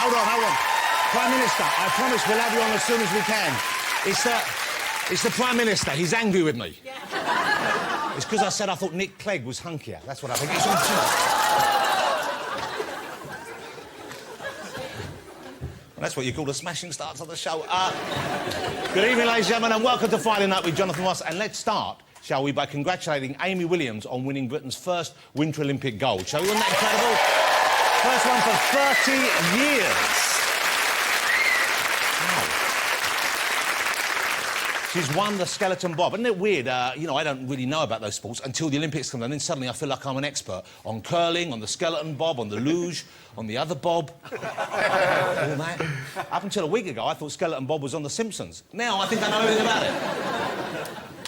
Hold on. Prime Minister, I promise we'll have you on as soon as we can. It's the Prime Minister. He's angry with me. Yeah. It's because I said I thought Nick Clegg was hunkier. That's what I think. That's what you call the smashing starts of the show. Good evening, ladies and gentlemen, and welcome to Friday Night with Jonathan Ross. And let's start, shall we, by congratulating Amy Williams on winning Britain's first Winter Olympic gold. Shall we? Wasn't that incredible? First one for 30 years. She's won the skeleton bob. Isn't it weird? You know, I don't really know about those sports until the Olympics come, and then suddenly I feel like I'm an expert on curling, on the skeleton bob, on the luge, on the other bob. All that. Up until a week ago, I thought skeleton bob was on The Simpsons. Now I think I know everything about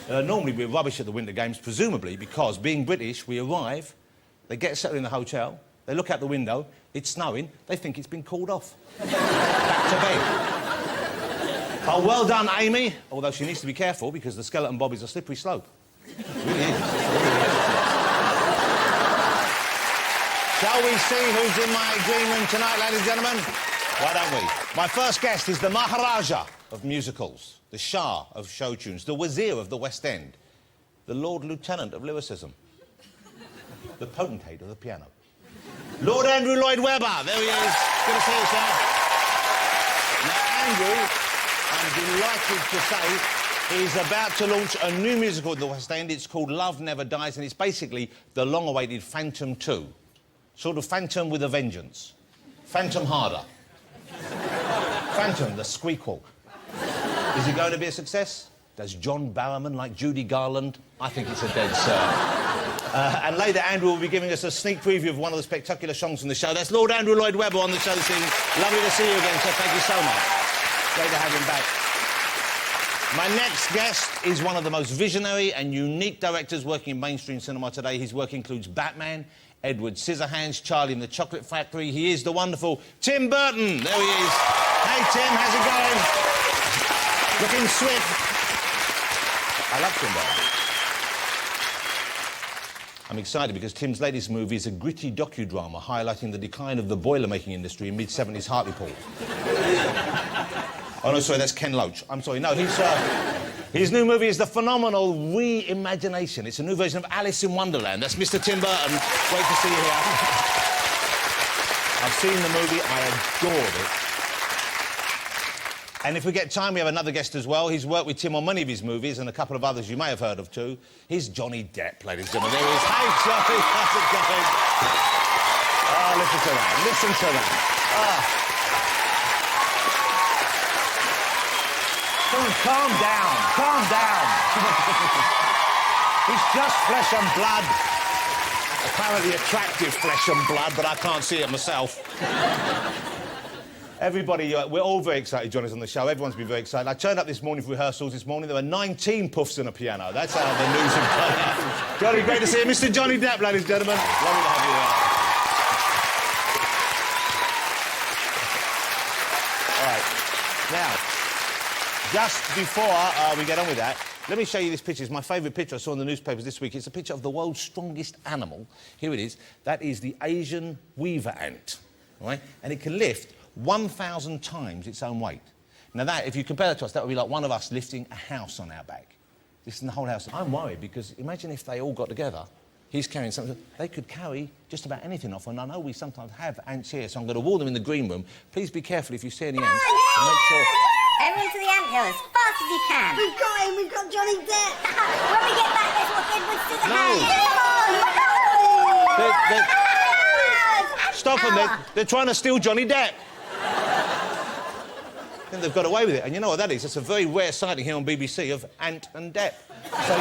it. Normally we're rubbish at the Winter Games, presumably because, being British, we arrive, they get settled in the hotel, they look out the window, it's snowing, they think it's been called off. Back to bed. Oh, well done, Amy. Although she needs to be careful because the skeleton bob is a slippery slope. It really is. Shall we see who's in my green room tonight, ladies and gentlemen? Why don't we? My first guest is the Maharaja of musicals, the Shah of show tunes, the Wazir of the West End, the Lord Lieutenant of lyricism, the potentate of the piano. Lord Andrew Lloyd Webber. There he is. Good to see you, sir. Now, Andrew, I'm delighted to say he's about to launch a new musical in the West End. It's called Love Never Dies, and it's basically the long-awaited Phantom 2. Sort of Phantom with a vengeance. Phantom harder. Phantom, the squeakquel. Is it going to be a success? Does John Barrowman like Judy Garland? I think it's a dead cert. And later, Andrew will be giving us a sneak preview of one of the spectacular songs from the show. That's Lord Andrew Lloyd Webber on the show this evening. Lovely to see you again, sir. Thank you so much. Great to have him back. My next guest is one of the most visionary and unique directors working in mainstream cinema today. His work includes Batman, Edward Scissorhands, Charlie and the Chocolate Factory. He is the wonderful Tim Burton. There he is. Hey, Tim, how's it going? Looking swift. I love Tim Burton. I'm excited because Tim's latest movie is a gritty docudrama highlighting the decline of the boiler-making industry in mid-70s Hartlepool. Oh, no, sorry, that's Ken Loach. I'm sorry, no, his new movie is the phenomenal Reimagination. It's a new version of Alice in Wonderland. That's Mr. Tim Burton. Great to see you here. I've seen the movie. I adored it. And if we get time, we have another guest as well. He's worked with Tim on many of his movies and a couple of others you may have heard of too. He's Johnny Depp, ladies and gentlemen. There he is. Hey, Johnny, how's it going? Oh, listen to that. Listen to that. Oh. Calm down. Calm down. It's just flesh and blood. Apparently attractive flesh and blood, but I can't see it myself. Everybody, we're all very excited Johnny's on the show. Everyone's been very excited. I turned up this morning for rehearsals this morning. There were 19 puffs and a piano. That's how the news has gone out. Johnny, great to see you. Mr. Johnny Depp, ladies and gentlemen. Lovely to have you here. All right. Now, just before we get on with that, let me show you this picture. It's my favourite picture I saw in the newspapers this week. It's a picture of the world's strongest animal. Here it is. That is the Asian weaver ant, right? And it can lift 1,000 times its own weight. Now that, if you compare that to us, that would be like one of us lifting a house on our back. Lifting the whole house. I'm worried because imagine if they all got together, he's carrying something, they could carry just about anything off, and I know we sometimes have ants here, so I'm going to warn them in the green room. Please be careful if you see any ants, and make sure... Everyone to the anthill as fast as you can. We've got him, we've got Johnny Depp. When we get back, let's watch Edward Scissorhands. Stop them, they're trying to steal Johnny Depp. Then they've got away with it, and you know what that is? It's a very rare sighting here on BBC of Ant and Depp. So,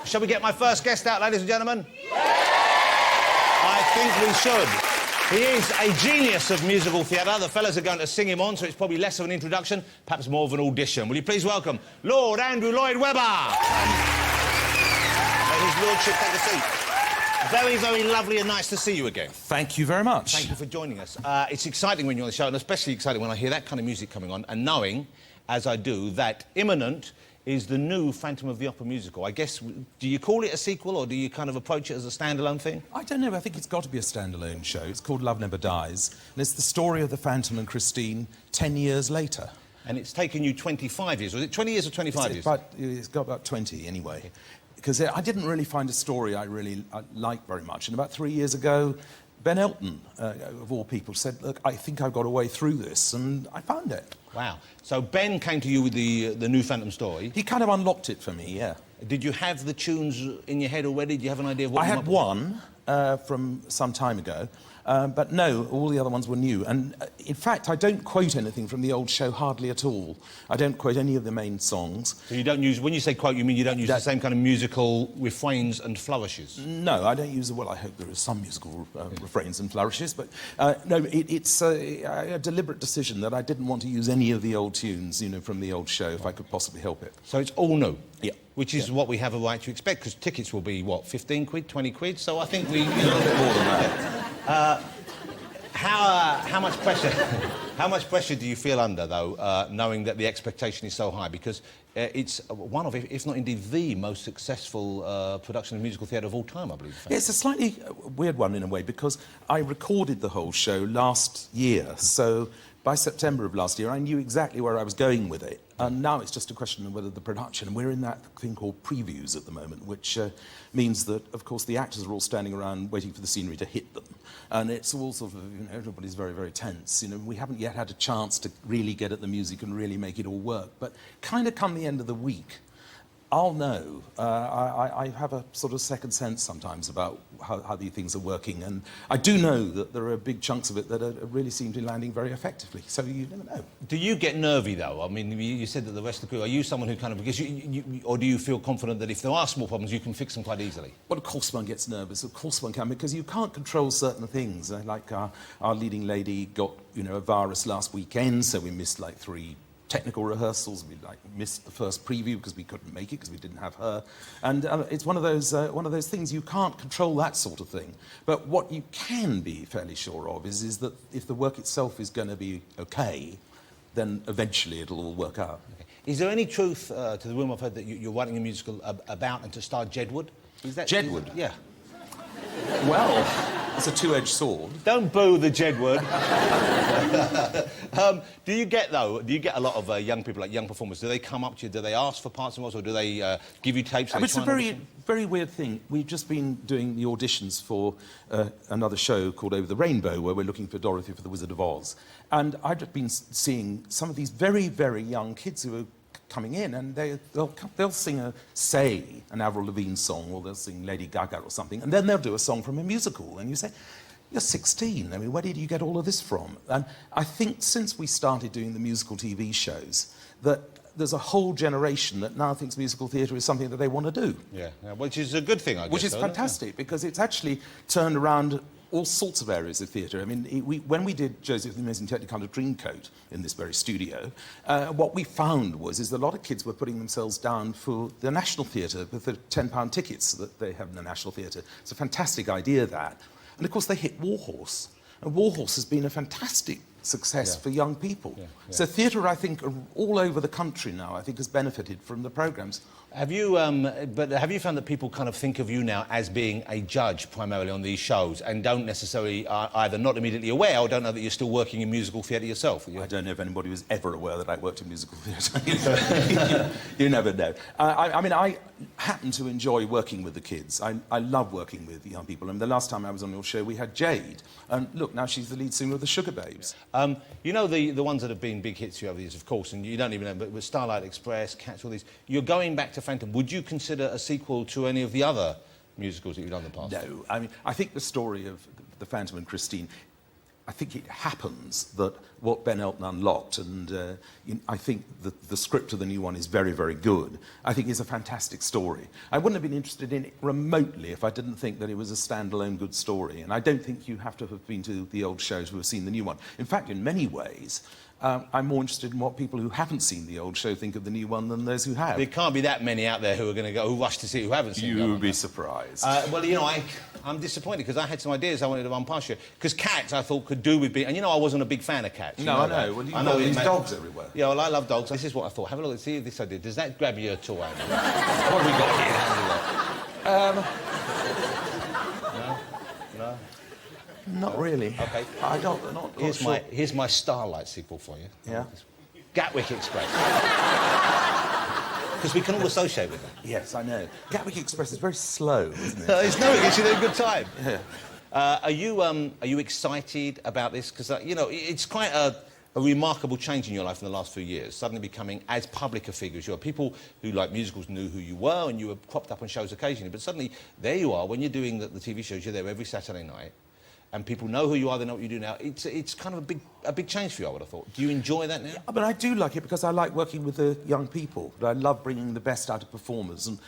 shall we get my first guest out, ladies and gentlemen? I think we should. He is a genius of musical theatre. The fellas are going to sing him on, so it's probably less of an introduction, perhaps more of an audition. Will you please welcome Lord Andrew Lloyd Webber? May his lordship take a seat. Very, very lovely and nice to see you again. Thank you very much. Thank you for joining us. It's exciting when you're on the show, and especially exciting when I hear that kind of music coming on, and knowing, as I do, that imminent is the new Phantom of the Opera musical. I guess, do you call it a sequel, or do you kind of approach it as a standalone thing? I don't know. I think it's got to be a standalone show. It's called Love Never Dies, and it's the story of the Phantom and Christine 10 years later. And it's taken you 25 years. Was it 20 years or 25 years? It's got about 20 anyway. Because I didn't really find a story I liked very much. And about 3 years ago, Ben Elton, of all people, said, look, I think I've got a way through this, and I found it. Wow. So Ben came to you with the new Phantom story. He kind of unlocked it for me, yeah. Did you have the tunes in your head already? Do you have an idea of what I had one from some time ago, but no, all the other ones were new. And in fact, I don't quote anything from the old show hardly at all. I don't quote any of the main songs. So you don't use, when you say quote, you mean you don't use the same kind of musical refrains and flourishes? No, I don't use well, I hope there are some musical refrains and flourishes, but no, it's a deliberate decision that I didn't want to use any of the old tunes, you know, from the old show, if I could possibly help it. So it's all new? Yeah. Which is what we have a right to expect, because tickets will be, what, 15 quid, 20 quid? So I think we... You know, more than that. How much pressure... How much pressure do you feel under, though, knowing that the expectation is so high? Because it's one of, if not indeed the most successful production of musical theatre of all time, I believe. Yeah, it's a slightly weird one in a way, because I recorded the whole show last year, so by September of last year I knew exactly where I was going with it. And now it's just a question of whether the production, and we're in that thing called previews at the moment, which means that, of course, the actors are all standing around waiting for the scenery to hit them. And it's all sort of, you know, everybody's very, very tense. You know, we haven't yet had a chance to really get at the music and really make it all work. But kind of come the end of the week, I'll know. I have a sort of second sense sometimes about how these things are working, and I do know that there are big chunks of it that really seem to be landing very effectively, so you never know. Do you get nervy, though? I mean, you said that the rest of the crew, are you someone who kind of, because or do you feel confident that if there are small problems, you can fix them quite easily? Well, of course one gets nervous, of course one can, because you can't control certain things. Like our leading lady got, you know, a virus last weekend, so we missed like 3 technical rehearsals. We missed the first preview because we couldn't make it because we didn't have her, and it's one of those things you can't control, that sort of thing. But what you can be fairly sure of is that if the work itself is going to be okay, then eventually it'll all work out. Okay. Is there any truth to the rumour I've heard that you're writing a musical about and to star Jedward? Is that Jedward? Yeah. Well, it's a two-edged sword. Don't boo the Jedward. Do you get a lot of young people, like young performers, do they come up to you, do they ask for parts and roles, or do they give you tapes? It's a very, very weird thing. We've just been doing the auditions for another show called Over the Rainbow, where we're looking for Dorothy for the Wizard of Oz. And I've just been seeing some of these very, very young kids who are coming in, and they'll sing say an Avril Lavigne song, or they'll sing Lady Gaga or something, and then they'll do a song from a musical, and you say, you're 16, I mean, where did you get all of this from? And I think since we started doing the musical TV shows, that there's a whole generation that now thinks musical theatre is something that they want to do. Yeah, which is a good thing, I guess. Which is fantastic, because it's actually turned around all sorts of areas of theatre. I mean, when we did Joseph the Amazing Technicolor Dreamcoat in this very studio, what we found is that a lot of kids were putting themselves down for the National Theatre with the £10 tickets that they have in the National Theatre. It's a fantastic idea, that. And of course they hit Warhorse. And Warhorse has been a fantastic success for young people. Yeah, yeah. So theatre, I think, all over the country now, I think, has benefited from the programmes. Have you found that people kind of think of you now as being a judge primarily on these shows, and don't necessarily either not immediately aware or don't know that you're still working in musical theatre yourself? I don't know if anybody was ever aware that I worked in musical theatre. You never know. I mean, I happen to enjoy working with the kids. I love working with young people. And the last time I was on your show, we had Jade. And look, now she's the lead singer of the Sugar Babes. You know the ones that have been big hits for you over the years, of course, and you don't even know, but with Starlight Express, Cats, all these. You're going back to Phantom. Would you consider a sequel to any of the other musicals that you've done in the past? No. I mean, I think the story of the Phantom and Christine, I think it happens that what Ben Elton unlocked, and I think the script of the new one is very, very good. I think it's a fantastic story. I wouldn't have been interested in it remotely if I didn't think that it was a standalone good story. And I don't think you have to have been to the old show to have seen the new one. In fact, in many ways, I'm more interested in what people who haven't seen the old show think of the new one than those who have. There can't be that many out there who are going to go, who rush to see it, who haven't seen it. You would be surprised. Well, you know, I'm disappointed because I had some ideas I wanted to run past you. Because cats, I thought, could do with being... And you know I wasn't a big fan of cats. No, I know. Well, you know these dogs everywhere. Yeah, well, I love dogs. This is what I thought. Have a look. See this idea. Does that grab you at all, Andy? What have we got here? No? Not really. OK. I don't... Not Here's my starlight signal for you. Yeah? Gatwick Express. Because we can all associate with it. Yes, I know. Gatwick Express is very slow, isn't it? It's no, it gets you there a good time. Yeah. Are you excited about this? Because, you know, it's quite a remarkable change in your life in the last few years, suddenly becoming as public a figure as you are. People who like musicals knew who you were and you were cropped up on shows occasionally, but suddenly there you are, when you're doing the TV shows, you're there every Saturday night, and people know who you are, they know what you do now. It's kind of a big change for you, I would have thought. Do you enjoy that now? Yeah, but I do like it because I like working with the young people. I love bringing the best out of performers, and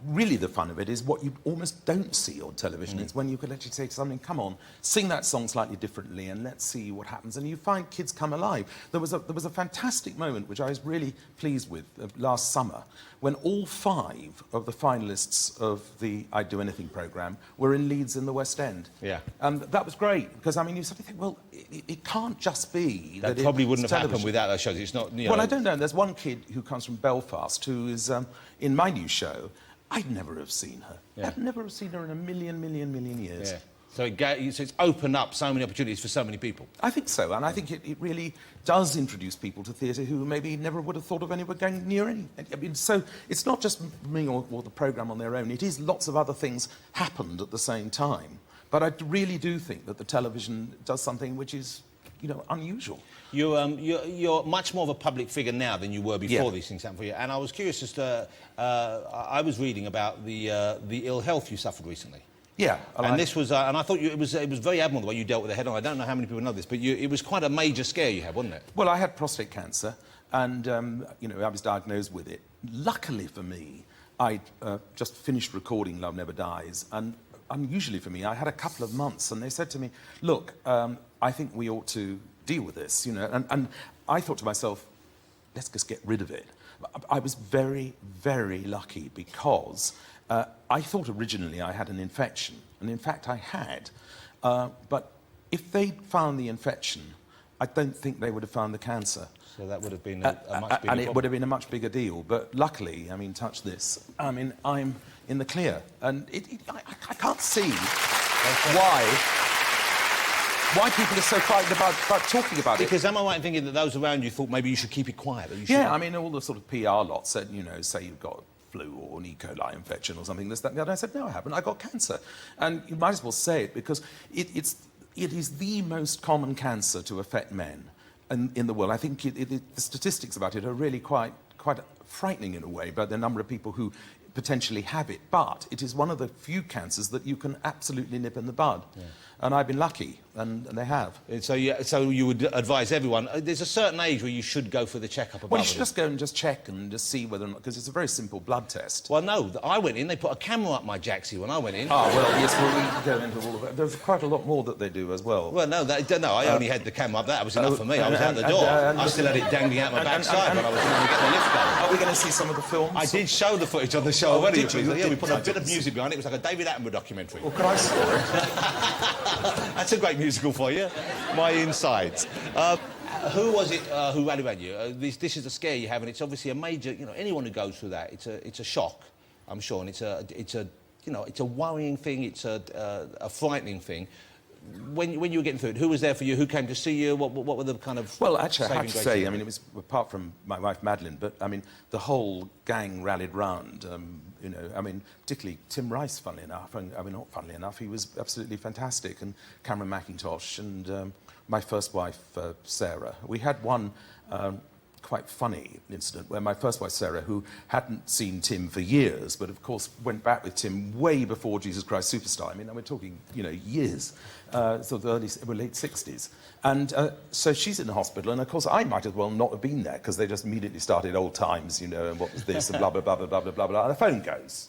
really the fun of it is what you almost don't see on television. It's when you can actually say to something, come on, sing that song slightly differently and let's see what happens. And you find kids come alive. There was a fantastic moment which I was really pleased with last summer when all 5 of the finalists of the I'd Do Anything programme were in Leeds in the West End. Yeah. And that was great because, I mean, you suddenly think, well, it can't just be that probably wouldn't have happened without those shows. It's not, you know... Well, I don't know. There's one kid who comes from Belfast who is in my new show. I'd never have seen her. Yeah. I'd never have seen her in a million years. Yeah. So it's opened up so many opportunities for so many people. I think so, and I think it really does introduce people to theatre who maybe never would have thought of anyone going near any. I mean, so it's not just me or the programme on their own. It is lots of other things happened at the same time. But I really do think that the television does something which is, you know, unusual. You're much more of a public figure now than you were before these things happened for you. And I was curious as to... I was reading about the ill health you suffered recently. Yeah. And this was... and I thought it was very admirable the way you dealt with it head-on. I don't know how many people know this, but it was quite a major scare you had, wasn't it? Well, I had prostate cancer, and, you know, I was diagnosed with it. Luckily for me, I just finished recording Love Never Dies, and unusually for me, I had a couple of months, and they said to me, look, I think we ought to deal with this, you know, and I thought to myself, let's just get rid of it. I was very, very lucky because I thought originally I had an infection, and in fact I had, but if they'd found the infection, I don't think they would have found the cancer. So that would have been a much bigger And it problem. would have been a much bigger deal, but luckily, I mean, touch this, I mean, I'm in the clear, and I can't see why people are so frightened about talking about it. Because am I right in thinking that those around you thought maybe you should keep it quiet? That you Yeah, I mean, all the sort of PR lots said, you know, say you've got flu or an E. coli infection or something, this, that, and the other. I said, no, I haven't. I got cancer. And you might as well say it because it is the most common cancer to affect men in the world. I think the statistics about it are really quite frightening in a way, about the number of people who potentially have it. But it is one of the few cancers that you can absolutely nip in the bud. Yeah. And I've been lucky, and they have. So you would advise everyone, there's a certain age where you should go for the checkup above. Well, you should just go and just check and just see whether or not, because it's a very simple blood test. Well, no, I went in, they put a camera up my jacksie when I went in. Oh, well, yes, well, we can go into all of it. There's quite a lot more that they do as well. Well, no, I only had the camera up. That was enough for me. I was out the door. I still had it dangling out my backside when I was trying to get the lift going. Are we going to see some of the films? I did show the footage on the show already. Yeah, we put a bit of see. music behind it. It was like a David Attenborough documentary. Well, could I score it? That's a great musical for you. My insides. Who was it who rallied around you? This is a scare you have, and it's obviously a major. You know, anyone who goes through that, it's a shock, I'm sure, and it's a worrying thing. It's a frightening thing. When you were getting through it, who was there for you? Who came to see you? What were the kind of... Well, actually, I have to say, I mean, it was, apart from my wife, Madeline, but, I mean, the whole gang rallied round, you know, I mean, particularly Tim Rice, funnily enough. I mean, not funnily enough, he was absolutely fantastic, and Cameron McIntosh, and my first wife, Sarah. We had one quite funny incident where my first wife, Sarah, who hadn't seen Tim for years, but of course went back with Tim way before Jesus Christ Superstar. I mean, we're talking, you know, years, sort of late 60s. And so she's in the hospital, and of course I might as well not have been there, because they just immediately started old times, you know, and what was this, and blah, blah, blah, blah, blah, blah, blah, blah, and the phone goes.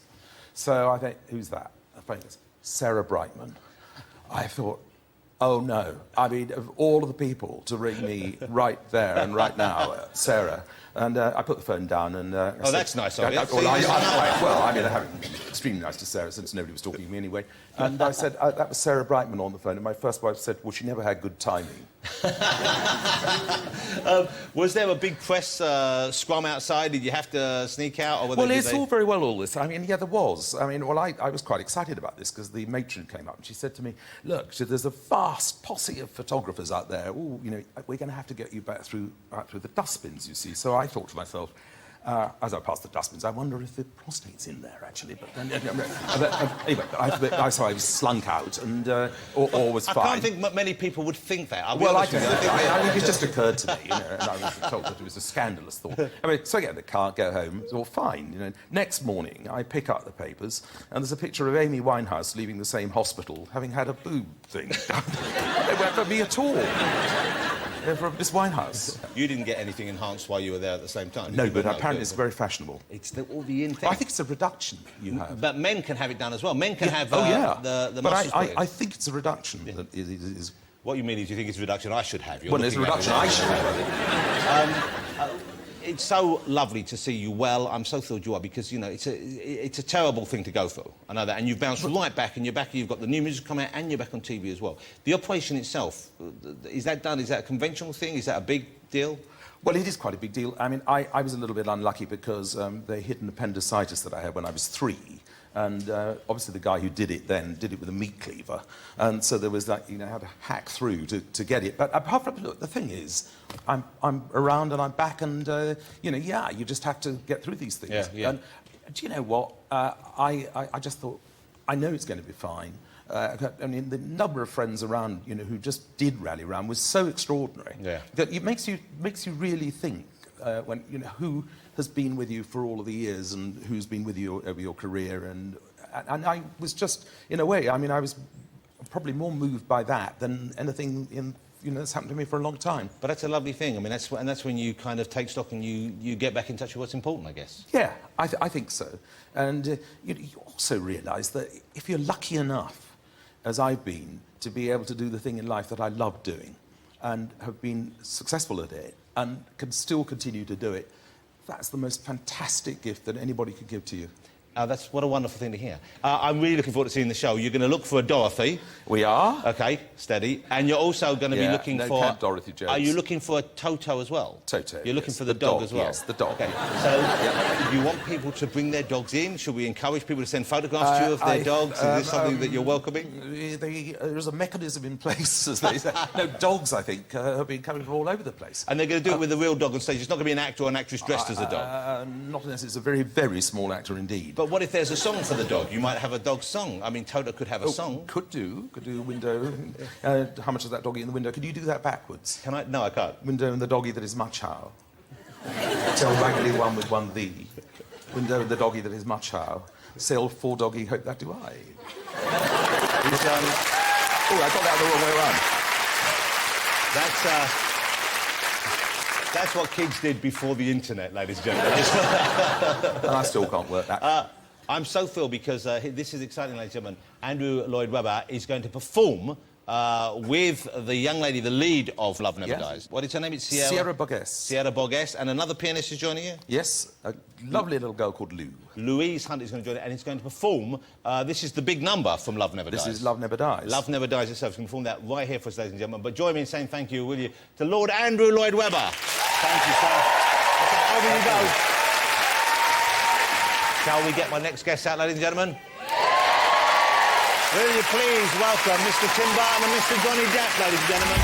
So I think, who's that? The phone goes, Sarah Brightman. I thought, oh no, I mean, of all of the people to ring me right there and right now, Sarah. And I put the phone down and... oh, that's nice of you. Well, I mean, having extremely nice to Sarah, since nobody was talking to me anyway. And I said, that was Sarah Brightman on the phone, and my first wife said, well, she never had good timing. Was there a big press scrum outside? Did you have to sneak out? Or Well, it's all very well, all this. I mean, yeah, there was. I mean, well, I was quite excited about this because the matron came up and she said to me, look, there's a vast posse of photographers out there. Oh, you know, we're going to have to get you back through the dustbins, you see. So I thought to myself, as I passed the dustbins, I wonder if the prostate's in there, actually. But then, anyway, so I was slunk out and all was fine. I can't think many people would think that. I think it just occurred to me, you know, and I was told that it was a scandalous thought. I mean, so I get in the car, go home, it's all fine, you know. Next morning, I pick up the papers, and there's a picture of Amy Winehouse leaving the same hospital, having had a boob thing done. They weren't for me at all. They're from Miss Winehouse. You didn't get anything enhanced while you were there at the same time? No, but apparently it's very fashionable. It's all the in thing. I think it's a reduction you have. But men can have it done as well. Men can have the but muscles I think it's a reduction that is... What you mean is you think it's a reduction I should have? Well, it's a reduction I should have. It's so lovely to see you well. I'm so thrilled you are because, you know, it's a terrible thing to go through. I know that. And you've bounced right back and you're back, you've got the new music coming out and you're back on TV as well. The operation itself, is that done? Is that a conventional thing? Is that a big deal? Well, it is quite a big deal. I mean, I was a little bit unlucky because they hit an appendicitis that I had when I was 3. And obviously the guy who did it then did it with a meat cleaver. And so there was that, you know, had to hack through to get it. But apart from, look, the thing is, I'm around and I'm back and, you know, yeah, you just have to get through these things. Yeah. And do you know what? I just thought, I know it's going to be fine. I mean, the number of friends around, you know, who just did rally around was so extraordinary. Yeah. That it makes you really think when, you know, who has been with you for all of the years and who's been with you over your career. And I was just, in a way, I mean, I was probably more moved by that than anything that's happened to me for a long time. But that's a lovely thing. I mean, that's when you kind of take stock and you get back in touch with what's important, I guess. Yeah, I think so. And you also realise that if you're lucky enough, as I've been, to be able to do the thing in life that I love doing and have been successful at it and can still continue to do it, that's the most fantastic gift that anybody could give to you. That's what a wonderful thing to hear. I'm really looking forward to seeing the show. You're going to look for a Dorothy. We are. OK, steady. And you're also going to be looking for... Camp Dorothy jokes. Are you looking for a Toto as well? Toto. You're looking for the dog as well? Yes, the dog. OK, so you want people to bring their dogs in? Should we encourage people to send photographs to you of their dogs? Is this something that you're welcoming? There's a mechanism in place, as they say. No, dogs, I think, have been coming from all over the place. And they're going to do it with a real dog on stage? It's not going to be an actor or an actress dressed as a dog? Not unless it's a very, very small actor indeed. But what if there's a song for the dog? You might have a dog song. I mean, Toto could have a song. Could do a window. How much is that doggy in the window? Can you do that backwards? Can I? No, I can't. Window and the doggy that is much how. Tell waggly one with one thee. Window and the doggy that is much how. Sail for doggy, hope that do I. Oh, I got that the wrong way around. That's what kids did before the internet, ladies and gentlemen. And I still can't work that. I'm so thrilled because this is exciting, ladies and gentlemen. Andrew Lloyd Webber is going to perform with the young lady, the lead of Love Never Dies. What is her name? It's Sierra Bogues. Sierra Bogues. And another pianist is joining you? Yes, a lovely little girl called Lou. Louise Hunt is going to join it, and it's going to perform. This is the big number from Love Never Dies. This is Love Never Dies. Love Never Dies itself. It's going to perform that right here for us, ladies and gentlemen. But join me in saying thank you, will you, to Lord Andrew Lloyd Webber. Thank you, sir. Okay, over you go. Shall we get my next guest out, ladies and gentlemen? Will you please welcome Mr. Tim Burton and Mr. Johnny Depp, ladies and gentlemen.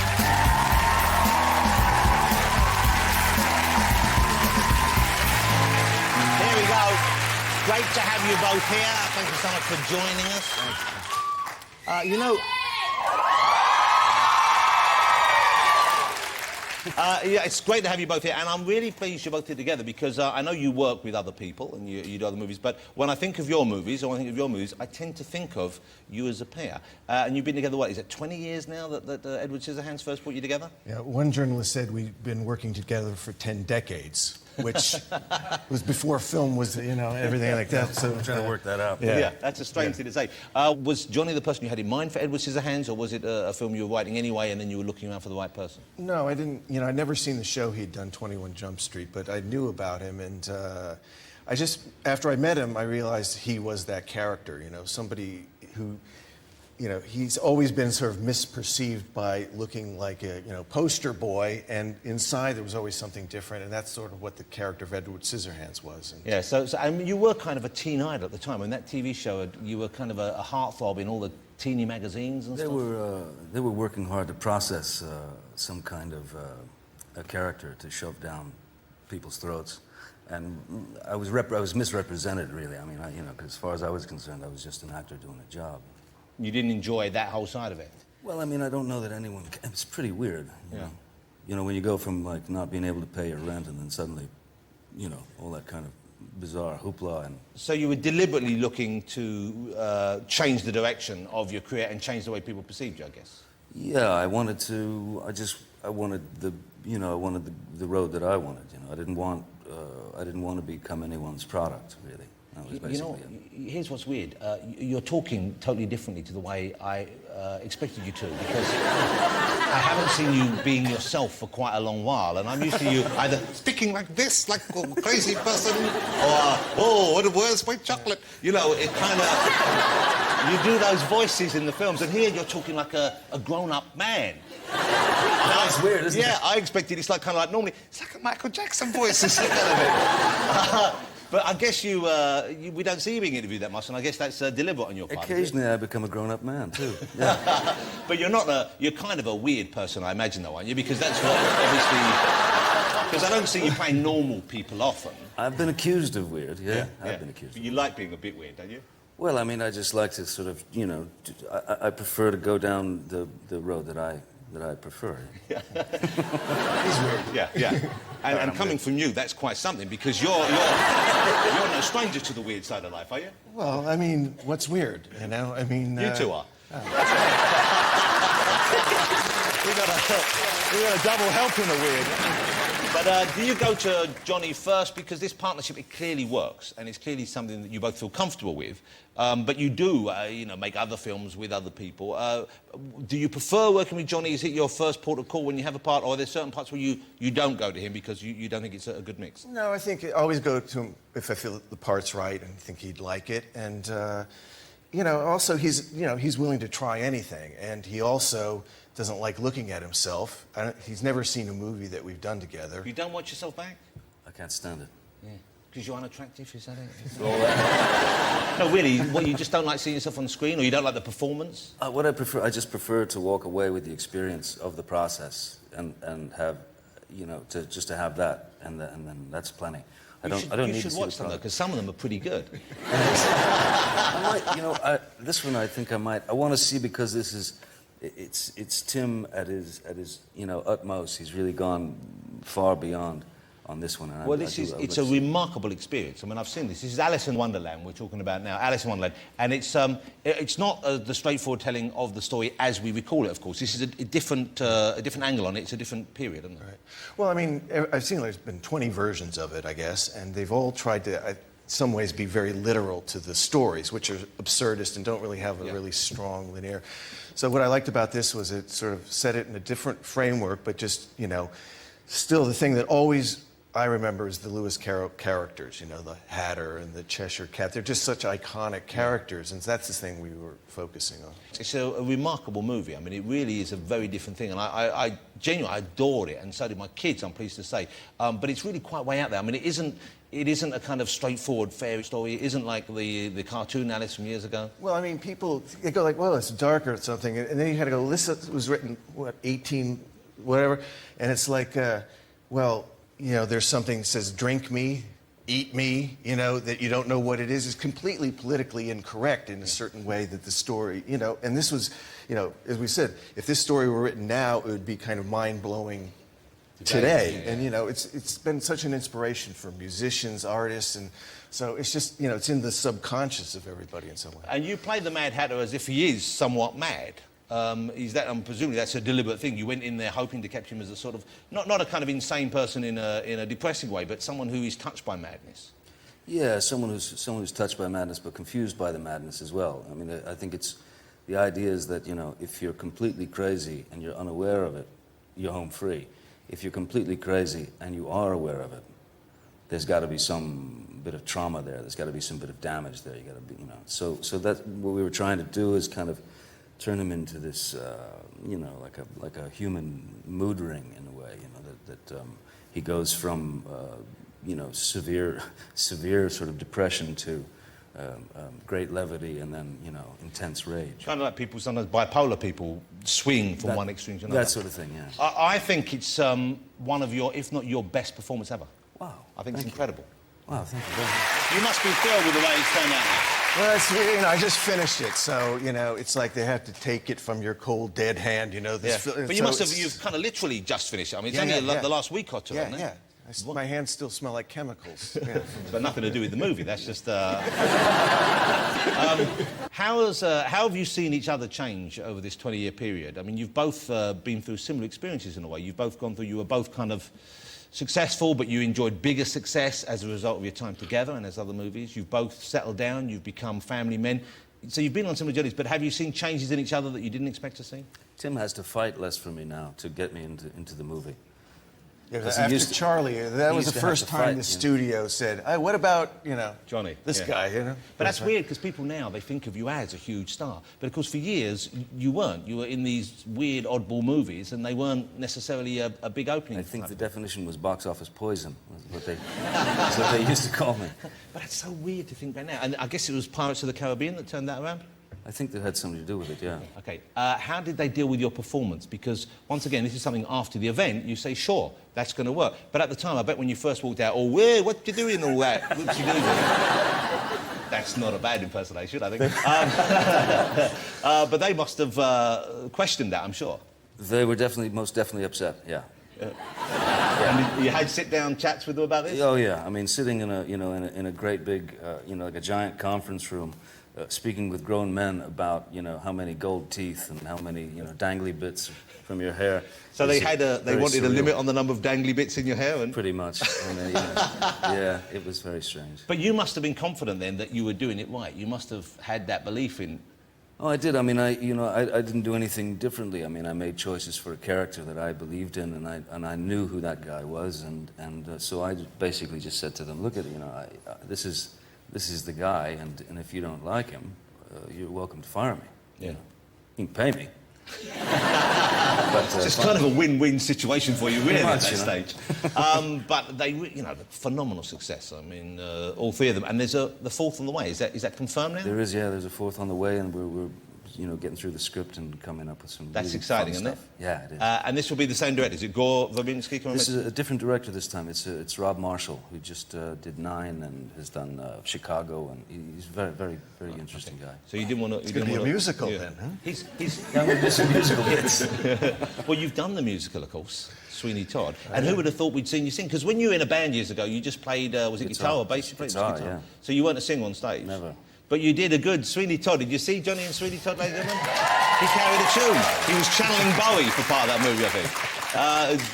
Here we go. Great to have you both here. Thank you so much for joining us. You know... yeah, it's great to have you both here, and I'm really pleased you're both here together because I know you work with other people and you do other movies, but when I think of your movies, I tend to think of you as a pair. And you've been together, what, is it 20 years now that Edward Scissorhands first brought you together? Yeah, one journalist said we've been working together for 10 decades. Which was before film was, you know, everything like that. So I'm trying to work that out. Yeah, that's a strange thing to say. Was Johnny the person you had in mind for Edward Scissorhands, or was it a film you were writing anyway and then you were looking around for the right person? No, I didn't. You know, I'd never seen the show he'd done, 21 Jump Street, but I knew about him, and after I met him, I realized he was that character, you know, somebody who, you know, he's always been sort of misperceived by looking like a, you know, poster boy, and inside there was always something different, and that's sort of what the character of Edward Scissorhands was. And Yeah, so I mean, you were kind of a teen idol at the time. In that TV show, you were kind of a heartthrob in all the teeny magazines and stuff. They were working hard to process some kind of a character to shove down people's throats, and I was misrepresented, really. I mean, you know, 'cause as far as I was concerned, I was just an actor doing a job. You didn't enjoy that whole side of it. Well, I mean, I don't know that anyone. It's pretty weird. You know? You know, when you go from like not being able to pay your rent, and then suddenly, you know, all that kind of bizarre hoopla and. So you were deliberately looking to change the direction of your career and change the way people perceived you, I guess. Yeah, I wanted to. I wanted the. You know, I wanted the road that I wanted. You know, I didn't want to become anyone's product, really. That was basically You know, here's what's weird. You're talking totally differently to the way I expected you to, because I haven't seen you being yourself for quite a long while, and I'm used to you either speaking like this, like a crazy person, or, oh, what a worst way chocolate. You know, it kind of... You do those voices in the films, and here you're talking like a grown-up man. That's weird, isn't it? Yeah, I expected it's like kind of like normally it's like a Michael Jackson voice. It's kind of it. But I guess we don't see you being interviewed that much, and I guess that's deliberate on your part. Occasionally, I become a grown-up man too. Yeah. But you're kind of a weird person, I imagine, though, aren't you? Because that's what obviously. Because I don't see you playing normal people often. I've been accused of weird. Yeah, I've been accused. But you like being a bit weird, don't you? Well, I mean, I just like to sort of, you know, I prefer to go down the road that I prefer. He's weird. Yeah. And coming from you, that's quite something, because you're no stranger to the weird side of life, are you? well, I mean, what's weird, you know? I mean, You two are. we got a double helping of weird. But do you go to Johnny first, because this partnership, it clearly works, and it's clearly something that you both feel comfortable with, but you do, you know, make other films with other people. Do you prefer working with Johnny? Is it your first port of call when you have a part, or are there certain parts where you don't go to him because you don't think it's a good mix? No, I think I always go to him if I feel the part's right and think he'd like it. And, you know, also he's willing to try anything. And he also doesn't like looking at himself. He's never seen a movie that we've done together. You don't watch yourself back? I can't stand it. Yeah. Because you're unattractive, is that it? No, really, what, you just don't like seeing yourself on the screen, or you don't like the performance? What I prefer, I just prefer to walk away with the experience of the process and have, you know, just to have that, and then that's plenty. I don't need to see the You should watch them, though, because some of them are pretty good. I might, you know, this one I think I might. I want to see, because this is, it's Tim at his you know, utmost. He's really gone far beyond on this one. And Well, it's a remarkable experience. I mean, I've seen this. This is Alice in Wonderland we're talking about now, Alice in Wonderland. And it's not the straightforward telling of the story as we recall it, of course. This is a different angle on it. It's a different period, isn't it? Right. Well, I mean, I've seen there's been 20 versions of it, I guess, and they've all tried to, in some ways, be very literal to the stories, which are absurdist and don't really have a really strong linear. So what I liked about this was it sort of set it in a different framework, but just, you know, still the thing that always I remember is the Lewis Carroll characters, you know, the Hatter and the Cheshire Cat. They're just such iconic characters, and that's the thing we were focusing on. It's a remarkable movie. I mean, it really is a very different thing, and I genuinely adored it, and so did my kids, I'm pleased to say. But it's really quite way out there. I mean, it isn't a kind of straightforward fairy story. It isn't like the cartoon Alice from years ago. Well, I mean, people, they go like, well, it's darker or something, and then you had to go, this was written, what, 18, whatever, and it's like, well, you know, there's something that says, drink me, eat me, you know, that you don't know what it is. It's completely politically incorrect in a certain way that the story, you know, and this was, you know, as we said, if this story were written now, it would be kind of mind-blowing today. And, you know, it's been such an inspiration for musicians, artists, and so it's just, you know, it's in the subconscious of everybody in some way. And you play the Mad Hatter as if he is somewhat mad. Presumably that's a deliberate thing. You went in there hoping to capture him as a sort of, not a kind of insane person in a depressing way, but someone who is touched by madness. Yeah, someone who's touched by madness, but confused by the madness as well. I mean, I think it's, the idea is that, you know, if you're completely crazy and you're unaware of it, you're home free. If you're completely crazy and you are aware of it, there's got to be some bit of trauma there. There's got to be some bit of damage there. You got to be, you know. So that what we were trying to do is kind of turn him into this, you know, like a human mood ring in a way. You know, that he goes from, you know, severe sort of depression to great levity and then, you know, intense rage. Kind of like people, sometimes bipolar people swing from one extreme to another. That sort of thing, yeah. I think it's one of your, if not your best performance ever. Wow. I think it's incredible. Wow, thank you very much. You must be thrilled with the way it's turned out now. Well, it's, you know, I just finished it, so, you know, it's like they have to take it from your cold, dead hand, you know. Yeah. But you must have, you've kind of literally just finished it. I mean, it's only the last week or two, Yeah, isn't it? yeah. My hands still smell like chemicals. Yeah. It's got nothing to do with the movie, that's just... how have you seen each other change over this 20-year period? I mean, you've both been through similar experiences in a way. You've both gone through, you were both kind of successful, but you enjoyed bigger success as a result of your time together and as other movies. You've both settled down, you've become family men. So you've been on similar journeys, but have you seen changes in each other that you didn't expect to see? Tim has to fight less for me now to get me into the movie. Yeah, 'Cause he after used to- Charlie, that he was used the to have first to time fight, the you know. studio said, hey, what about, you know, Johnny, this yeah. guy, you know? But that's weird, because people now, they think of you as a huge star. But of course, for years, you weren't. You were in these weird, oddball movies, and they weren't necessarily a big opening. I think the definition was box office poison, was what they used to call me. But it's so weird to think back now. And I guess it was Pirates of the Caribbean that turned that around? I think that had something to do with it, yeah. OK. How did they deal with your performance? Because, once again, this is something after the event, you say, sure, that's going to work. But at the time, I bet when you first walked out, oh, where, what you doing all that? What's you doing? That's not a bad impersonation, I think. But they must have questioned that, I'm sure. They were most definitely upset, yeah. And you had sit-down chats with them about this? Oh, yeah. I mean, sitting in a great big, you know, like a giant conference room, speaking with grown men about, you know, how many gold teeth and how many, you know, dangly bits from your hair. So they wanted a surreal. limit on the number of dangly bits in your hair? And... Pretty much. And, you know, yeah, it was very strange. But you must have been confident then that you were doing it right. You must have had that belief in... Oh, I did. I mean, I didn't do anything differently. I mean, I made choices for a character that I believed in, and I knew who that guy was, and so I basically just said to them, look at it, you know, this is the guy, and if you don't like him, you're welcome to fire me. Yeah. You know? You can pay me. But, So it's kind of a win-win situation for you, really, much, at that you know. stage. But they, you know, phenomenal success. I mean, all three of them. And there's the fourth on the way. Is that confirmed now? There is, yeah. There's a fourth on the way, and we're you know, getting through the script and coming up with some. That's really exciting, fun isn't it? stuff. Yeah, it is. And this will be the same director. Is it Gore Verbinski? This is a different director this time. It's Rob Marshall, who just did 9 and has done Chicago, and he's a very, very, very interesting guy. So you didn't want to... It's going to be a musical then, huh? He's Yeah, we'll do some musical hits. well, you've done the musical, of course, Sweeney Todd. And who would have thought we'd seen you sing? Because when you were in a band years ago, you just played, was it guitar or bass? You played Guitar, yeah. So you weren't a singer on stage? Never. But you did a good Sweeney Todd. Did you see Johnny and Sweeney Todd, ladies and gentlemen? He carried a tune. He was channeling Bowie for part of that movie, I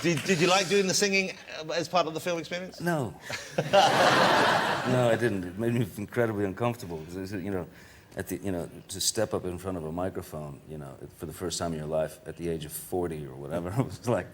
think. Did you like doing the singing as part of the film experience? No. No, I didn't. It made me incredibly uncomfortable. Because, you know, to step up in front of a microphone, you know, for the first time in your life at the age of 40 or whatever, it was like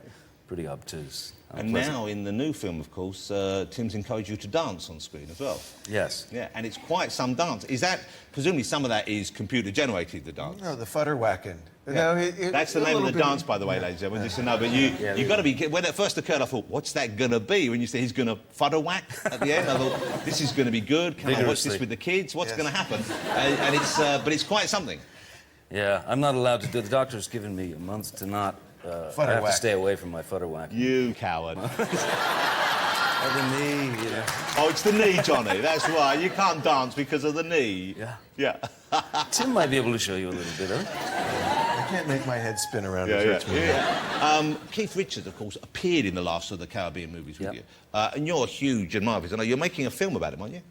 pretty obtuse. And now, in the new film, of course, Tim's encouraged you to dance on screen as well. Yes. Yeah, and it's quite some dance. Is that, presumably some of that is computer-generated, the dance? No, the futter whacking. Yeah. No, That's the name of the dance, by the way, ladies and gentlemen. Just to know, but you've got to be... When it first occurred, I thought, what's that going to be? When you say he's going to fudder whack at the end, I thought, this is going to be good. Can I watch this with the kids? What's going to happen? And it's... but it's quite something. Yeah, I'm not allowed to do... The doctor's given me a month to not... I have to stay away from my fudder whack. You coward. Oh, the knee, you know. Oh, it's the knee, Johnny. That's why. You can't dance because of the knee. Yeah. Yeah. Tim might be able to show you a little bit, huh? I can't make my head spin around. Keith Richards, of course, appeared in the last of the Caribbean movies with Yep. you. And you're huge and marvellous. I know you're making a film about him, aren't you?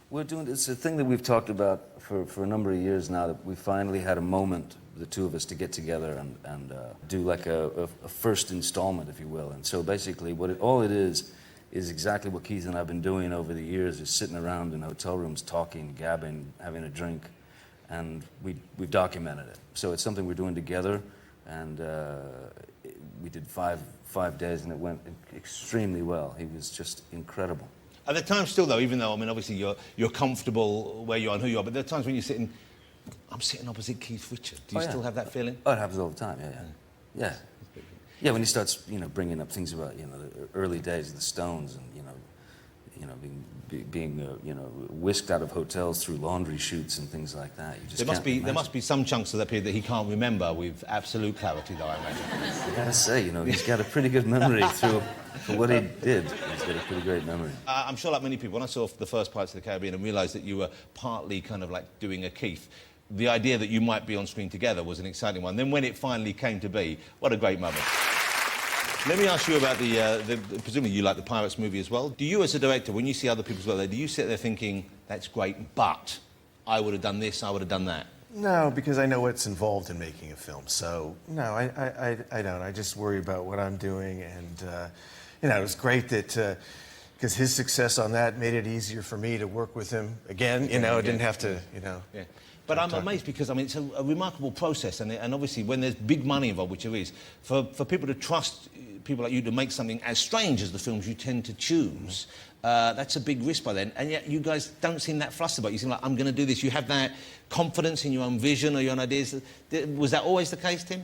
We're doing... It's a thing that we've talked about for a number of years now, that we finally had a moment, the two of us, to get together and do like a first installment, if you will. And so basically all it is exactly what Keith and I have been doing over the years, is sitting around in hotel rooms talking, gabbing, having a drink, and we've documented it. So it's something we're doing together, and we did five days, and it went extremely well. He was just incredible. Are there times still, though, even though, I mean, obviously you're comfortable where you are and who you are, but there are times when you're sitting, I'm sitting opposite Keith Richards. Do you still have that feeling? Oh, it happens all the time, yeah. Yeah, when he starts, bringing up things about, the early days of the Stones and, being whisked out of hotels through laundry chutes and things like that. You just there must be some chunks of that period that he can't remember with absolute clarity, though, I imagine. I gotta say, he's got a pretty good memory for what he did. He's got a pretty great memory. I'm sure, like many people, when I saw the first Pirates of the Caribbean and realised that you were partly kind of like doing a Keith, the idea that you might be on screen together was an exciting one. Then when it finally came to be, what a great moment. Let me ask you about presumably you like the Pirates movie as well. Do you, as a director, when you see other people's work there, do you sit there thinking, that's great, but I would have done this, I would have done that? No, because I know what's involved in making a film. So, no, I don't. I just worry about what I'm doing. And, it was great that, because his success on that made it easier for me to work with him again. I didn't have to, Yeah. But I'm amazed because, I mean, it's a remarkable process, and obviously when there's big money involved, which there is, for people to trust people like you to make something as strange as the films you tend to choose, that's a big risk by then. And yet you guys don't seem that flustered about it. You seem like, I'm going to do this. You have that confidence in your own vision or your own ideas. Was that always the case, Tim?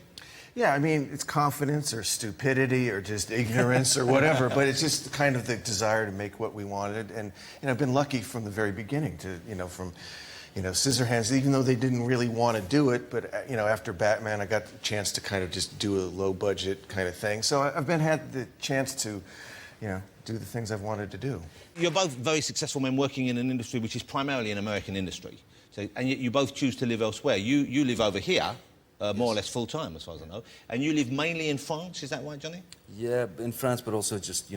Yeah, I mean, it's confidence or stupidity or just ignorance or whatever, but it's just kind of the desire to make what we wanted. And I've been lucky from the very beginning to, from Scissorhands, even though they didn't really want to do it, but, after Batman, I got the chance to kind of just do a low-budget kind of thing. So I've had the chance to, do the things I've wanted to do. You're both very successful men working in an industry which is primarily an American industry. So, and yet you both choose to live elsewhere. You live over here, more or less full-time, as far as I know. And you live mainly in France, is that right, Johnny? Yeah, in France, but also just,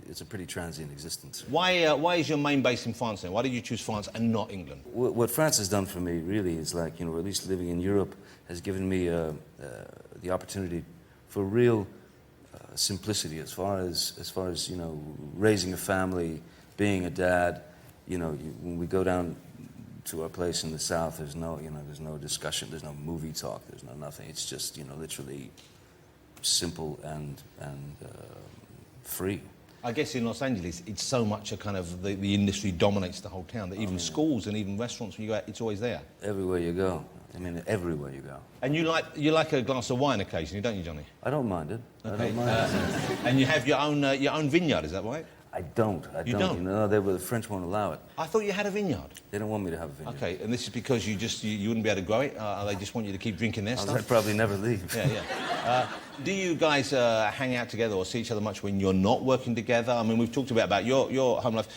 it's a pretty transient existence. Why is your main base in France then? Why did you choose France and not England? What France has done for me, really, is like, at least living in Europe has given me the opportunity for real simplicity as far as, raising a family, being a dad. When we go down to our place in the south, there's no discussion, there's no movie talk, there's no nothing. It's just, literally simple and free. I guess in Los Angeles, it's so much a kind of the industry dominates the whole town that even schools and even restaurants, when you go out, it's always there. Everywhere you go. I mean, everywhere you go. And you like a glass of wine occasionally, don't you, Johnny? I don't mind it. Okay. I don't mind it. And you have your own vineyard, is that right? I don't. You don't? The French won't allow it. I thought you had a vineyard. They don't want me to have a vineyard. Okay, and this is because you wouldn't be able to grow it? They just want you to keep drinking their stuff? I'd probably never leave. Yeah. Do you guys hang out together or see each other much when you're not working together? I mean, we've talked about your home life.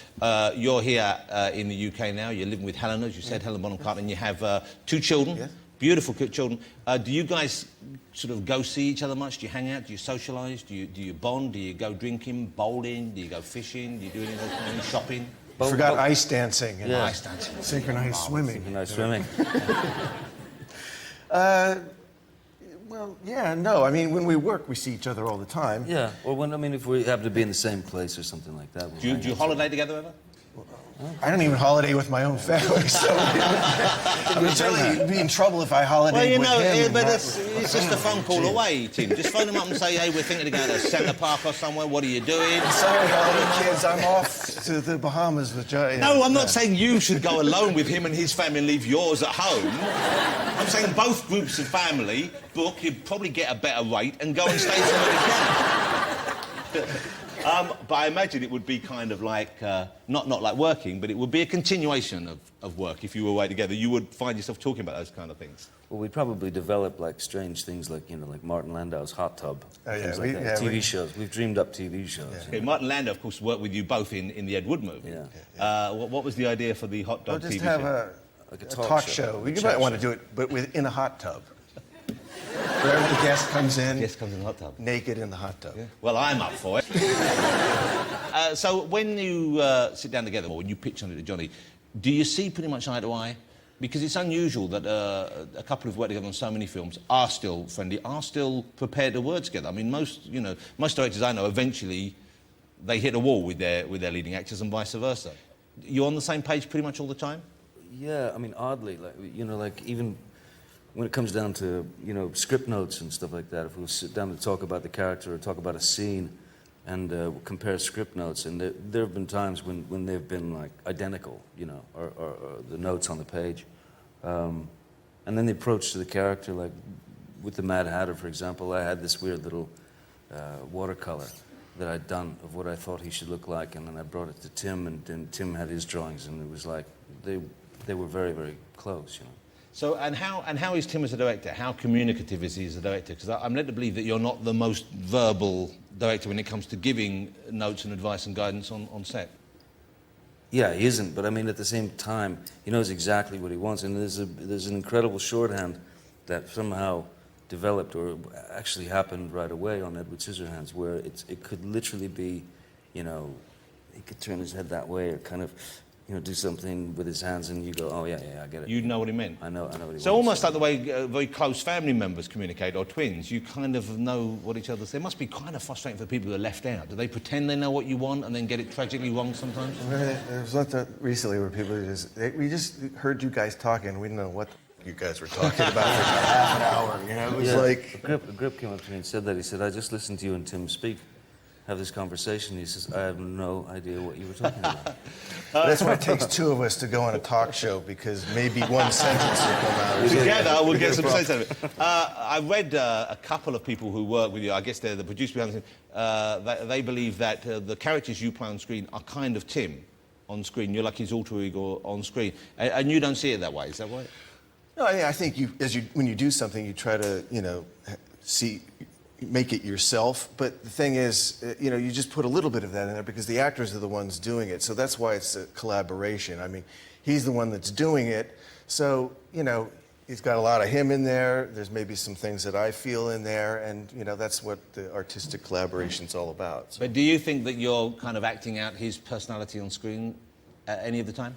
You're here in the UK now. You're living with Helen, as you said, Helen Bonham Carter, and you have 2 children. Yes. Beautiful children. Do you guys sort of go see each other much? Do you hang out? Do you socialise? Do you bond? Do you go drinking, bowling? Do you go fishing? Do you do any shopping? Forgot ice dancing. And ice dancing. Synchronized swimming. Synchronized swimming. Well, yeah, no. I mean, when we work, we see each other all the time. Yeah. Or if we happen to be in the same place or something like that. Do you holiday together ever? I don't even holiday with my own family, so I would certainly be in trouble if I holidayed with him. But it's just a phone call away, Tim. Just phone them up and say, hey, we're thinking of going to Centre Park or somewhere. What are you doing? Sorry, holiday kids, I'm off to the Bahamas with Johnny. No, I'm not saying you should go alone with him and his family and leave yours at home. I'm saying both groups of family book, you'd probably get a better rate and go and stay somewhere you can. But I imagine it would be kind of like, not like working, but it would be a continuation of work. If you were away together, you would find yourself talking about those kind of things. Well, we'd probably develop like strange things like, like Martin Landau's Hot Tub. Oh, yeah. Things like that. TV shows. We've dreamed up TV shows. Yeah. Okay, Martin Landau, of course, worked with you both in the Ed Wood movie. Yeah. What was the idea for the Hot Dog TV show? Just have a talk show. You might want to do it, but in a hot tub. Wherever the guest comes in. Guest comes in the hot tub. Naked in the hot tub. Yeah. Well, I'm up for it. So when you sit down together, or when you pitch on it to Johnny, do you see pretty much eye to eye? Because it's unusual that a couple who've worked together on so many films are still friendly, are still prepared to work together. I mean, most directors I know, eventually they hit a wall with their leading actors and vice versa. You're on the same page pretty much all the time? Yeah, I mean, oddly, even when it comes down to, script notes and stuff like that, if we'll sit down to talk about the character or talk about a scene, and compare script notes. And there have been times when they've been like identical, you know, or the notes on the page. And then the approach to the character, like with the Mad Hatter, for example, I had this weird little watercolor that I'd done of what I thought he should look like, and then I brought it to Tim, and then Tim had his drawings, and it was like they were very, very close, you know. So, and how is Tim as a director? How communicative is he as a director? Because I'm led to believe that you're not the most verbal director when it comes to giving notes and advice and guidance on set. Yeah, he isn't, but I mean, at the same time, he knows exactly what he wants, and there's an incredible shorthand that somehow developed, or actually happened right away on Edward Scissorhands, where it could literally be, you know, he could turn his head that way, or kind of, you know, do something with his hands, and you go, oh yeah, I get it. You know what he meant. I know what he wants. So almost like the way very close family members communicate, or twins, you kind of know what each other say. It must be kind of frustrating for people who are left out. Do they pretend they know what you want and then get it tragically wrong sometimes? There's something recently where people we just heard you guys talking. We didn't know what you guys were talking about for half an hour. You know, it was like A grip came up to me and said that. He said, I just listened to you and Tim speak, have this conversation. He says, I have no idea what you were talking about. that's why it takes two of us to go on a talk show, because maybe one sentence will come out. Together, we'll get some sense out of it. I read a couple of people who work with you, I guess they're the producer behind the scene, they believe that the characters you play on screen are kind of Tim on screen. You're like his alter ego on screen. And you don't see it that way, is that right? No, I think when you do something, you try to, you know, make it yourself. But the thing is, you know, you just put a little bit of that in there because the actors are the ones doing it. So that's why it's a collaboration. I mean, he's the one that's doing it. So, you know, he's got a lot of him in there. There's maybe some things that I feel in there. And, you know, that's what the artistic collaboration's all about. So. But do you think that you're kind of acting out his personality on screen at any of the time?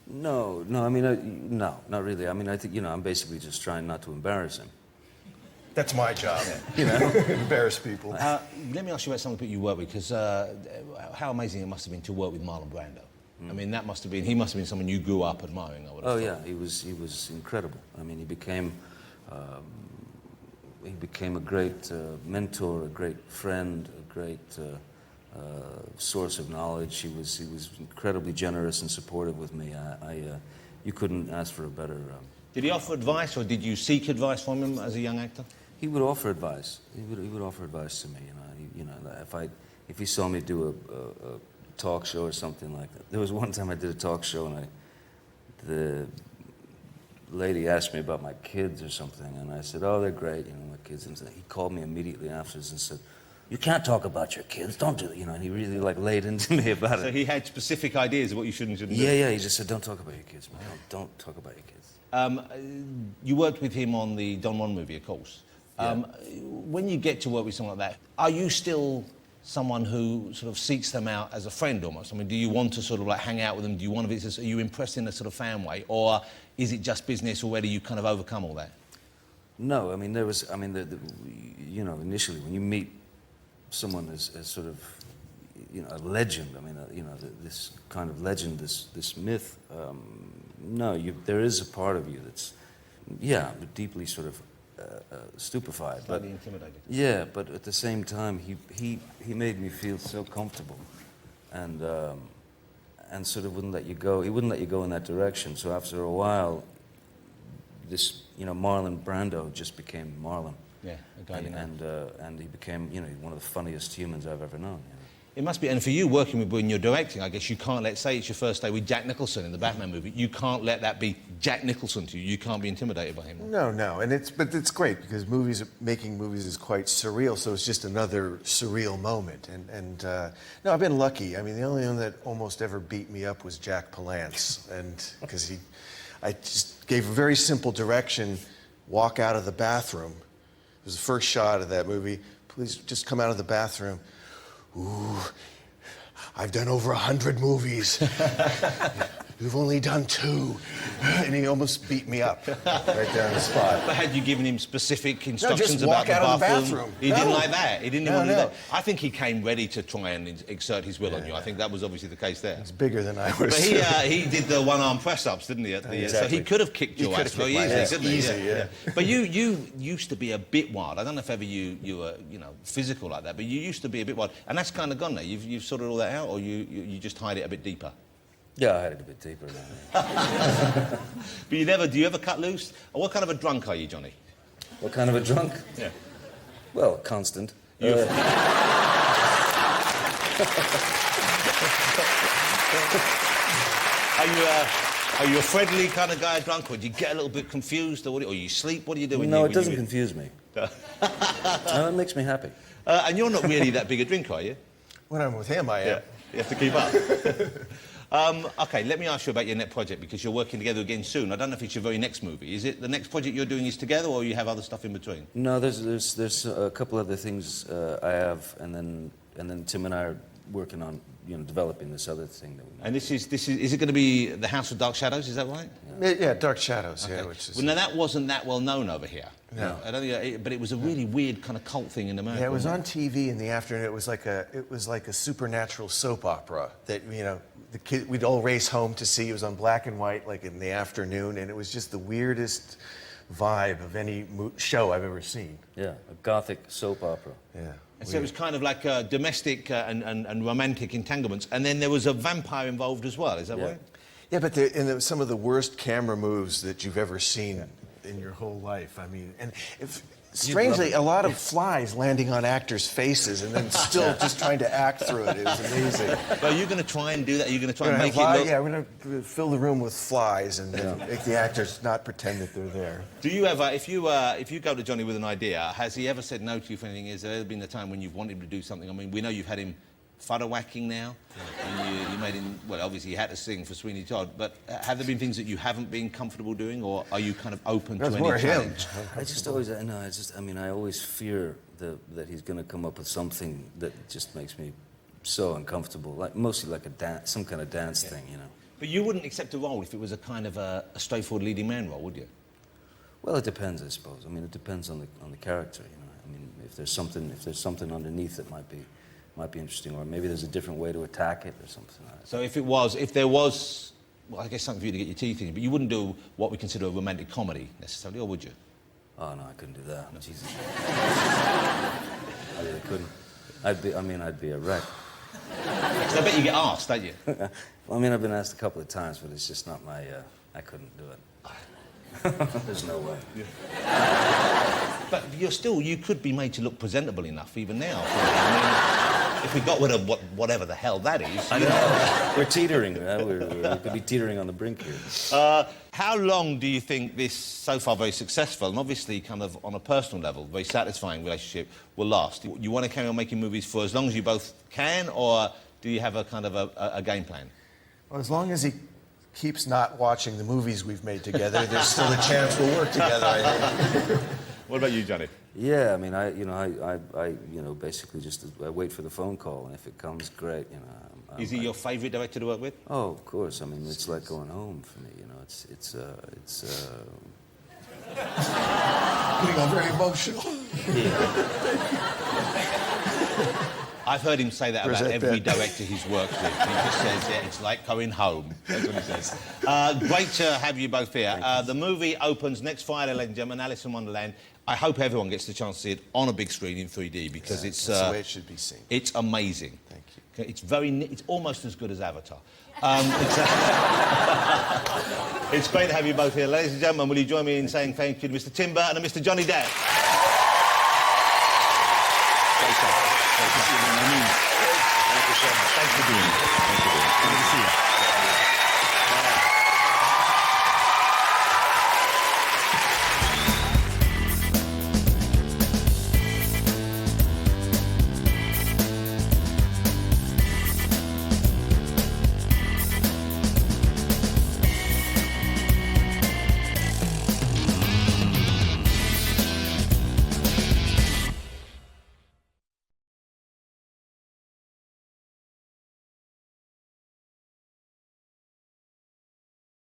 No, I mean, no, not really. I mean, I think, you know, I'm basically just trying not to embarrass him. That's my job, you know, embarrass people. Let me ask you about some of the people you work with, because how amazing it must have been to work with Marlon Brando. I mean, he must have been someone you grew up admiring, I would have thought. Yeah, he was incredible. I mean, he became a great mentor, a great friend, a great source of knowledge. He was incredibly generous and supportive with me. You couldn't ask for a better. Did he offer advice, or did you seek advice from him as a young actor? He would offer advice. He would offer advice to me. You know, if he saw me do a talk show or something like that. There was one time I did a talk show, and the lady asked me about my kids or something, and I said, "Oh, they're great, you know, my kids." And he called me immediately afterwards and said, "You can't talk about your kids. Don't do that." You know, and he really like laid into me about it. So he had specific ideas of what you should and shouldn't do. Yeah. He just said, "Don't talk about your kids, man. Don't talk about your kids." You worked with him on the Don Juan movie, of course. Yeah. When you get to work with someone like that, are you still someone who sort of seeks them out as a friend almost? I mean, do you want to sort of like hang out with them? Do you want to be, are you impressed in a sort of fan way? Or is it just business already, you kind of overcome all that? No, I mean, you know, initially when you meet someone as sort of, you know, a legend, I mean, you know, this kind of legend, this myth, no, there is a part of you that's, yeah, deeply sort of stupefied. Slightly intimidated. Yeah, but at the same time, he made me feel so comfortable, and sort of wouldn't let you go. He wouldn't let you go in that direction. So after a while, this, you know, Marlon Brando just became Marlon. Yeah, a guy and he became, you know, one of the funniest humans I've ever known. You know? It must be, and for you working with, when you're directing, I guess you can't say it's your first day with Jack Nicholson in the Batman movie. You can't let that be Jack Nicholson to you. You can't be intimidated by him. No, and it's great because making movies is quite surreal. So it's just another surreal moment. And no, I've been lucky. I mean, the only one that almost ever beat me up was Jack Palance, and because I just gave a very simple direction: walk out of the bathroom. It was the first shot of that movie. Please just come out of the bathroom. Ooh, I've done over 100 movies. you've only done 2. And he almost beat me up right there on the spot. But had you given him specific instructions just about walk the out of the bathroom? bathroom. He didn't like that. He didn't No, want to do no. that. I think he came ready to try and exert his will on you. I think that was obviously the case there. He's bigger than I was. But he did the one-arm press-ups, didn't he? At the, So Exactly. he could have kicked your ass very easily, couldn't he? Easy, yeah. But you used to be a bit wild. I don't know if ever you were, physical like that, but you used to be a bit wild. And that's kind of gone now. You've sorted all that out, or you just hide it a bit deeper? Yeah, I had it a bit deeper now. But do you ever cut loose? Or what kind of a drunk are you, Johnny? What kind of a drunk? Yeah. Well, constant. Are you a friendly kind of guy, drunk, or do you get a little bit confused, or you sleep? What do you do when No, you... it doesn't confuse me. No, it makes me happy. And you're not really that big a drinker, are you? When I'm with him, I am. You have to keep up. OK, let me ask you about your next project, because you're working together again soon. I don't know if it's your very next movie. Is it the next project you're doing is together, or you have other stuff in between? No, there's a couple other things I have, and then Tim and I are working on developing this other thing that we. And is it going to be The House of Dark Shadows? Is that right? Yeah, Dark Shadows. Okay. Yeah, which is. Well, now that wasn't that well known over here. No. I don't think, but it was a really weird kind of cult thing in America. Yeah, it was on TV in the afternoon. It was like a supernatural soap opera that the kid we'd all race home to see. It was on black and white, like in the afternoon, and it was just the weirdest vibe of any show I've ever seen. Yeah, a gothic soap opera. Yeah. And so it was kind of like domestic and romantic entanglements, and then there was a vampire involved as well. Is that right? Yeah, but there were some of the worst camera moves that you've ever seen in your whole life. I mean, and strangely, a lot of flies landing on actors' faces and then still just trying to act through it. It was amazing. But are you going to try and do that? Are you going to try and We're make gonna it look... Yeah, we're going to fill the room with flies and then make the actors not pretend that they're there. Do you ever, if you go to Johnny with an idea, has he ever said no to you for anything? Has there ever been a time when you've wanted him to do something? I mean, we know you've had him photo whacking now, and you made him, well, obviously he had to sing for Sweeney Todd, but have there been things that you haven't been comfortable doing, or are you kind of open to any challenge? I just always, I always fear that he's going to come up with something that just makes me so uncomfortable, like mostly like some kind of dance thing, But you wouldn't accept a role if it was a kind of a straightforward leading man role, would you? Well, it depends, I suppose. I mean, it depends on the character, I mean, if there's something underneath that might be interesting, or maybe there's a different way to attack it or something like that. So if there was, well, I guess something for you to get your teeth in, but you wouldn't do what we consider a romantic comedy necessarily, or would you? Oh no, I couldn't do that. No. Jesus. I really couldn't. I'd be a wreck. So I bet you get asked, don't you? Well, I mean, I've been asked a couple of times, but it's just not my. I couldn't do it. There's no way. But you could be made to look presentable enough even now. I mean, if we got rid of whatever the hell that is. I know. We're teetering. We could be teetering on the brink here. How long do you think this, so far very successful, and obviously kind of on a personal level, very satisfying relationship, will last? You want to carry on making movies for as long as you both can, or do you have a kind of a game plan? Well, as long as he keeps not watching the movies we've made together, there's still a chance we'll work together, I think. What about you, Johnny? Yeah, I mean, I basically just I wait for the phone call, and if it comes, great. Is he your favourite director to work with? Oh, of course. I mean, it's like going home for me. It's Getting all very emotional. I've heard him say that about every director he's worked with. He just says, yeah, it's like going home. That's what he says. Great to have you both here. The movie opens next Friday, ladies and gentlemen, Alice in Wonderland. I hope everyone gets the chance to see it on a big screen in 3D, because it's... That's the way it should be seen. It's amazing. Thank you. Okay, it's almost as good as Avatar. It's great to have you both here. Ladies and gentlemen, will you join me in saying thank you to Mr. Tim Burton and Mr. Johnny Depp? Great stuff. Thank you so much. Thanks for being here. Good to see you.